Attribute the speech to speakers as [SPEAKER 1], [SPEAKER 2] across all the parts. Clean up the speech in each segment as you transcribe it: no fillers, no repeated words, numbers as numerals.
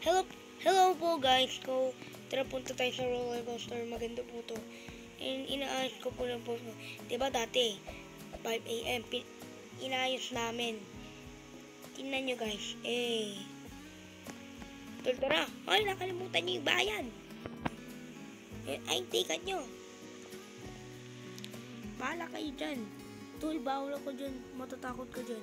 [SPEAKER 1] Hello, hello po guys. Tara punta tayo sa roller coaster. Maganda po to. And inaayos ko po lang po. Diba dati, 5 AM, inaayos namin. Tingnan nyo guys. Tara. Ay, nakalimutan nyo yung bayan. Ay, tikat nyo. Bahala kayo dyan. Tol, bawal ako dyan. Matatakot ka dyan.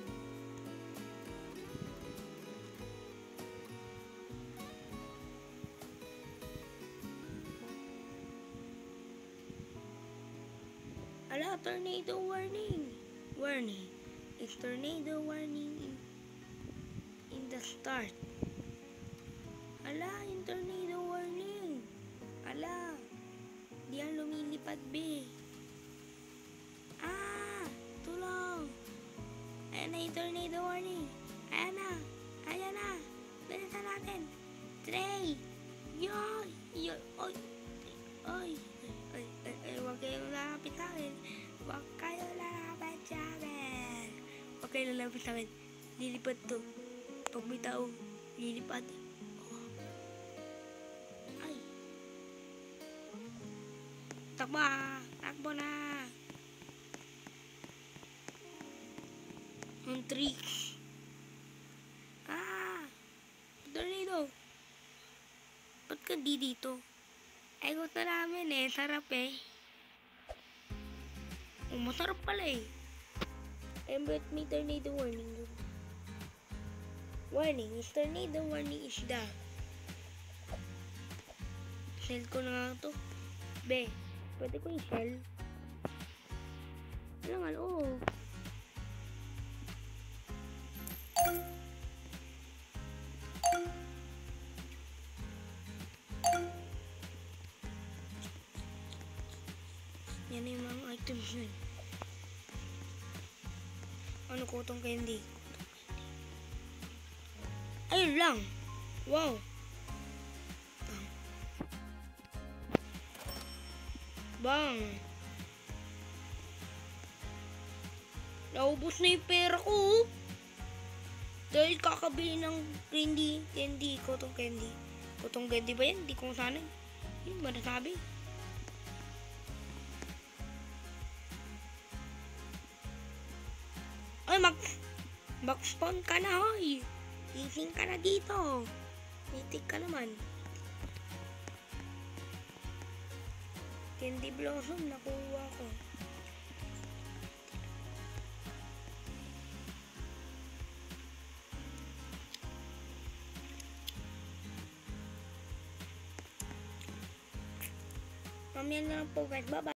[SPEAKER 1] Ala, tornado warning. Warning. It's tornado warning in the start. Ala, yung tornado warning. Ala, di yan lumilipad, be. Tulong. Ayan na yung tornado warning. Ayan na. Bilisan natin. 3. Huwag kayong lalapit sa akin. Huwag kayong lalapit sa akin. Lilipad to. Pag may tao, lilipad. Ay. Takbo na. Ang tricks. Tornado. Ba't ka di dito? Ay, gusto namin sarap masarap pala but may tornado warning doon. Warning, is tornado warning is the. Shell ko na nga to. Be, pwede ko i-shell. Yan yung mga items yun. Ano ko itong candy? Ayun lang. Wow. Bang. Naubos na yung pera ko. Dahil kakabili ng candy. Cotton candy. Cotton candy ba yan? Hindi ko sana. Yun ba nasabi? Ay, mag-spawn ka na, hoy. Gising ka na dito. Mitik ka naman. Candy Blossom, nakuha ko. Mamaya na lang po guys. Bye-bye.